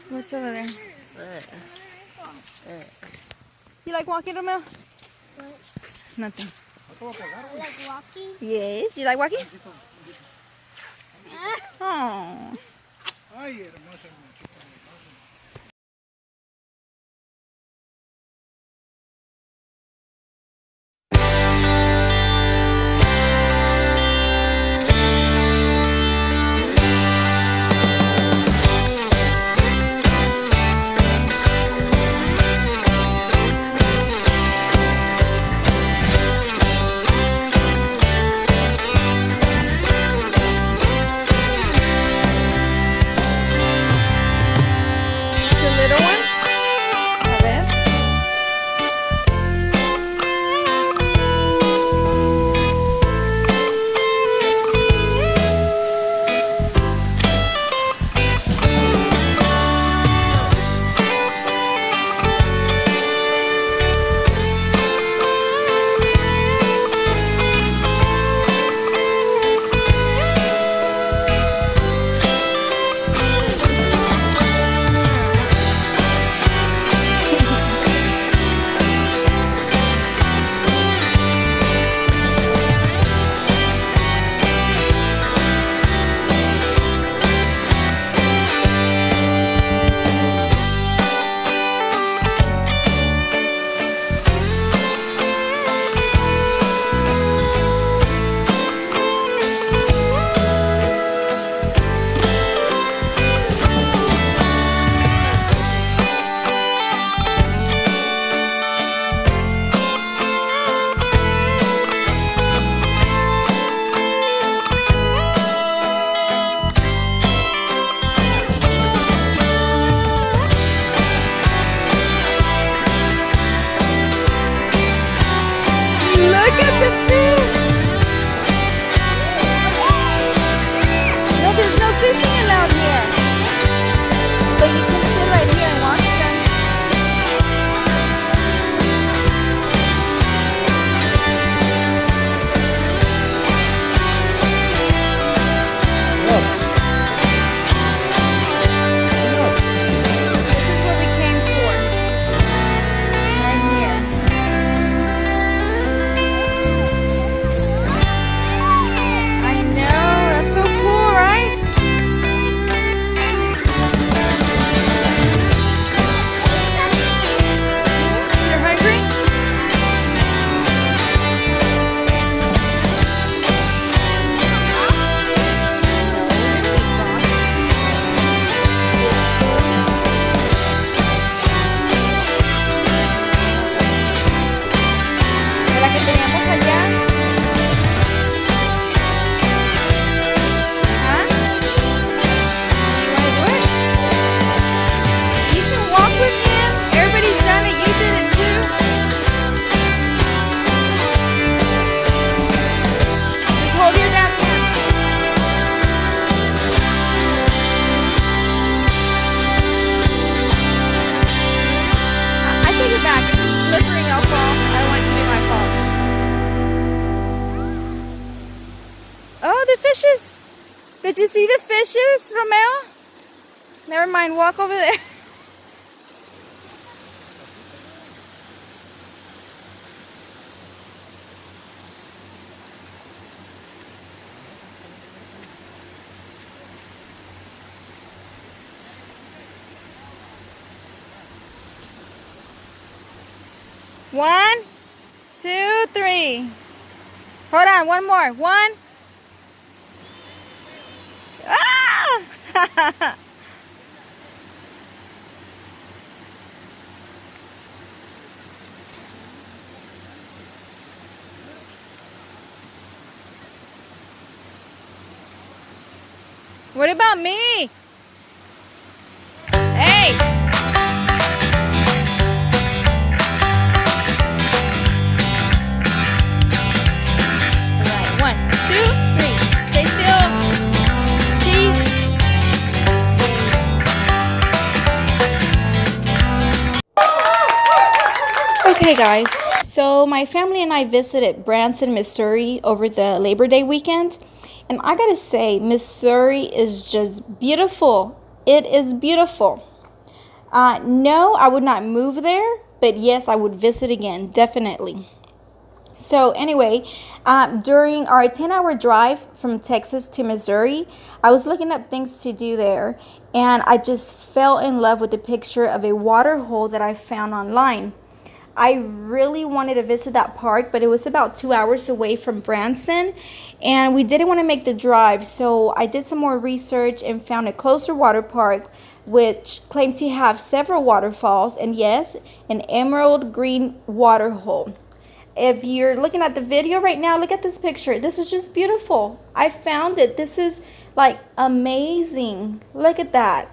What's over there? You like walking, Romeo? What? Nothing. You like walking? Yes. You like walking? Oh. Fishes? Did you see the fishes, Romeo? Never mind, walk over there. One, two, three. Hold on, one more. One. Ah! What about me? Hey! Alright, 1, 2, 3. Stay still. Cheese. Okay guys, So my family and I visited Branson, Missouri over the Labor Day weekend. And I gotta say, Missouri is just beautiful. It is beautiful. No, I would not move there, but yes, I would visit again, definitely. So anyway, during our 10-hour drive from Texas to Missouri, I was looking up things to do there, and I just fell in love with the picture of a water hole that I found online. I really wanted to visit that park, but it was about 2 hours away from Branson, and we didn't want to make the drive. So I did some more research and found a closer water park, which claimed to have several waterfalls, and yes, an emerald green water hole. If you're looking at the video right now, look at this picture. This is just beautiful. I found it. This is like amazing. Look at that.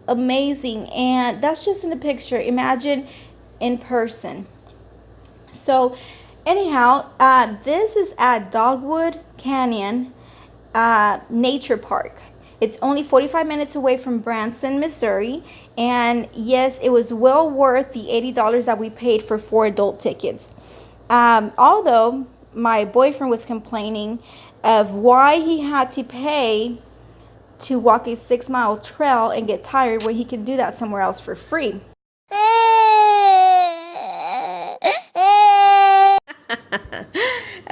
Amazing. And that's just in a picture. Imagine in person. So anyhow, this is at Dogwood Canyon Nature Park. It's only 45 minutes away from Branson, Missouri. And yes, it was well worth the $80 that we paid for 4 adult tickets. Although my boyfriend was complaining of why he had to pay to walk a 6-mile trail and get tired when he can do that somewhere else for free.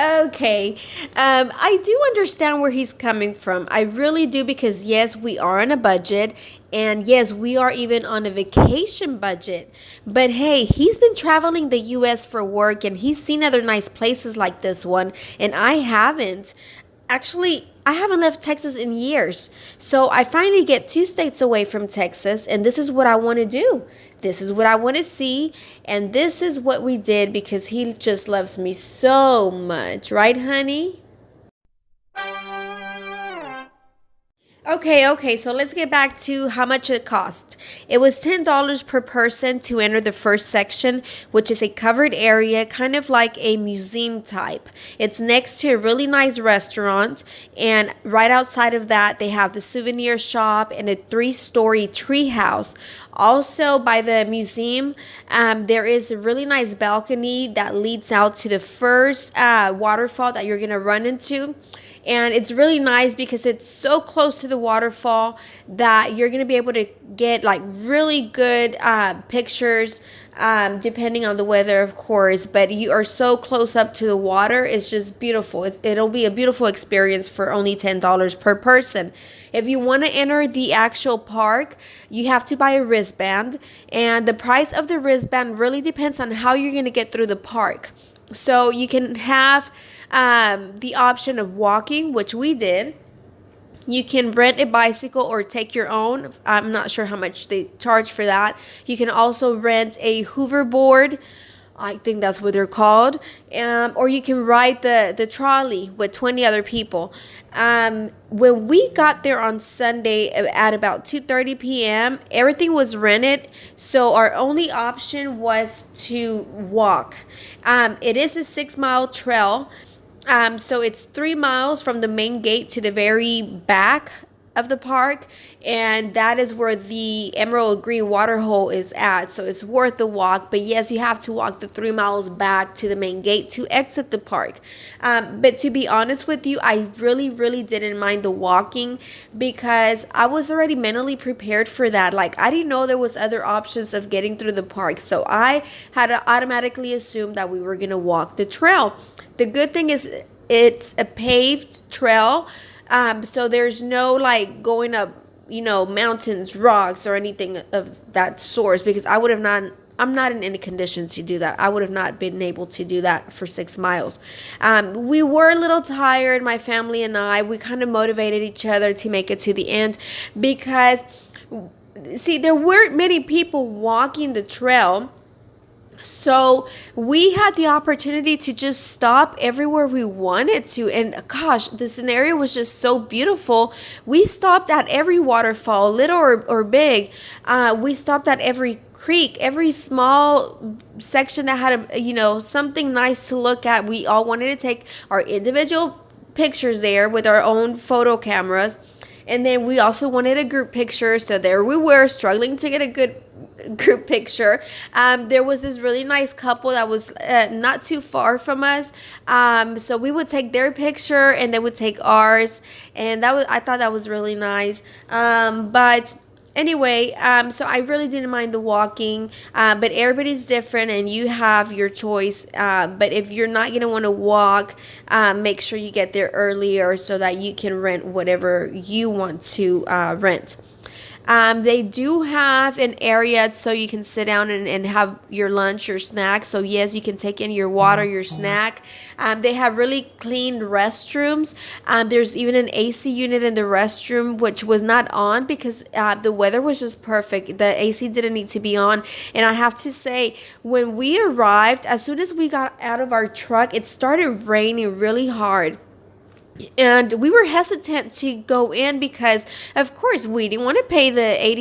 Okay, I do understand where he's coming from. I really do, because yes, we are on a budget, and yes, we are even on a vacation budget. But hey, he's been traveling the US for work, and he's seen other nice places like this one, and I haven't. Actually, I haven't left Texas in years. So I finally get 2 states away from Texas, and this is what I want to do. This is what I want to see, and this is what we did because he just loves me so much. Right, honey? Okay, so let's get back to how much it cost. It was $10 per person to enter the first section, which is a covered area, kind of like a museum type. It's next to a really nice restaurant, and right outside of that, they have the souvenir shop and a 3-story tree house. Also, by the museum, there is a really nice balcony that leads out to the first waterfall that you're going to run into. And it's really nice because it's so close to the waterfall that you're going to be able to get like really good pictures, depending on the weather, of course. But you are so close up to the water. It's just beautiful. It'll be a beautiful experience for only $10 per person. If you want to enter the actual park, you have to buy a wristband. And the price of the wristband really depends on how you're going to get through the park. So you can have the option of walking, which we did. You can rent a bicycle or take your own. I'm not sure how much they charge for that. You can also rent a hoverboard. I think that's what they're called. Or you can ride the trolley with 20 other people. When we got there on Sunday at about 2:30 p.m., everything was rented. So our only option was to walk. It is a 6-mile trail. So it's 3 miles from the main gate to the very back of the park, and that is where the emerald green water hole is at. So it's worth the walk, but yes, you have to walk the 3 miles back to the main gate to exit the park. But to be honest with you, I really didn't mind the walking because I was already mentally prepared for that. Like, I didn't know there was other options of getting through the park, so I had automatically assumed that we were gonna walk the trail. The good thing is it's a paved trail. So there's no like going up, mountains, rocks, or anything of that sort, because I'm not in any condition to do that. I would have not been able to do that for 6 miles. We were a little tired, my family and I. We kind of motivated each other to make it to the end because, see, there weren't many people walking the trail. So we had the opportunity to just stop everywhere we wanted to. And gosh, the scenario was just so beautiful. We stopped at every waterfall, little or big. We stopped at every creek, every small section that had something nice to look at. We all wanted to take our individual pictures there with our own photo cameras. And then we also wanted a group picture. So there we were, struggling to get a good group picture. There was this really nice couple that was not too far from us. So we would take their picture and they would take ours, and I thought that was really nice. But anyway, so I really didn't mind the walking, but everybody's different and you have your choice. But if you're not going to want to walk, make sure you get there earlier so that you can rent whatever you want to rent. They do have an area so you can sit down and have your lunch, your snack. So yes, you can take in your water, your snack. They have really clean restrooms. There's even an AC unit in the restroom, which was not on because the weather was just perfect. The AC didn't need to be on. And I have to say, when we arrived, as soon as we got out of our truck, it started raining really hard. And we were hesitant to go in because, of course, we didn't want to pay the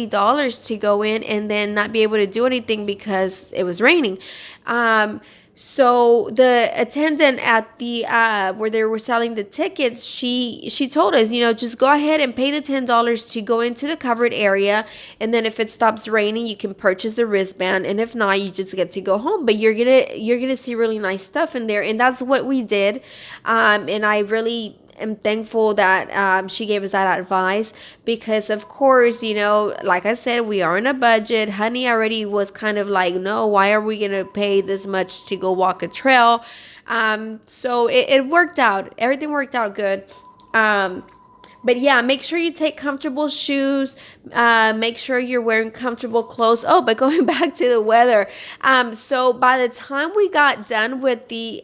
$80 to go in and then not be able to do anything because it was raining. So the attendant at the where they were selling the tickets, she told us, just go ahead and pay the $10 to go into the covered area, and then if it stops raining, you can purchase the wristband, and if not, you just get to go home. But you're gonna see really nice stuff in there, and that's what we did. And I really am thankful that she gave us that advice because, of course, like I said, we are on a budget. Honey already was kind of like, no, why are we gonna pay this much to go walk a trail? So it worked out. Everything worked out good. But yeah, make sure you take comfortable shoes. Make sure you're wearing comfortable clothes. Oh, but going back to the weather. So by the time we got done with the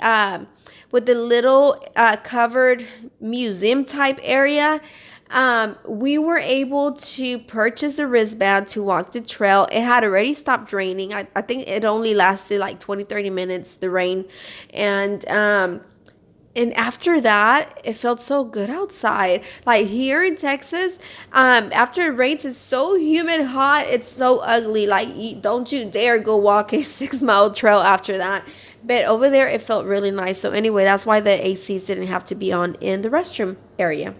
little covered museum type area, we were able to purchase a wristband to walk the trail. It had already stopped raining. I think it only lasted like 20-30 minutes, the rain. And after that, it felt so good outside. Like here in Texas, after it rains, it's so humid, hot. It's so ugly. Like, don't you dare go walk a 6-mile trail after that. But over there, it felt really nice. So anyway, that's why the ACs didn't have to be on in the restroom area.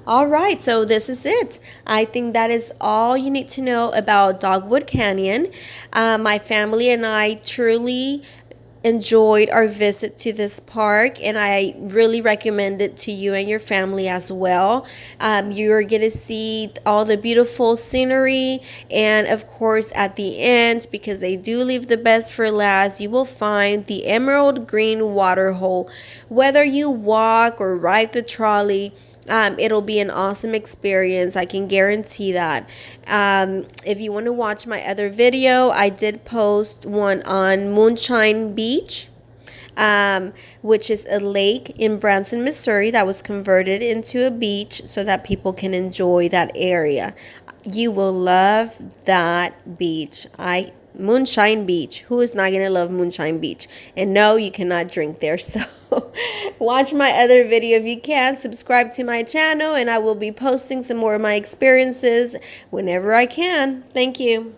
All right, so this is it. I think that is all you need to know about Dogwood Canyon. My family and I truly enjoyed our visit to this park, and I really recommend it to you and your family as well. You're gonna see all the beautiful scenery, and of course at the end, because they do leave the best for last, you will find the emerald green water hole. Whether you walk or ride the trolley, it'll be an awesome experience. I can guarantee that. If you want to watch my other video, I did post one on Moonshine Beach, which is a lake in Branson, Missouri that was converted into a beach so that people can enjoy that area. You will love that beach. Moonshine Beach. Who is not going to love Moonshine Beach? And no, you cannot drink there. So watch my other video if you can. Subscribe to my channel, and I will be posting some more of my experiences whenever I can. Thank you.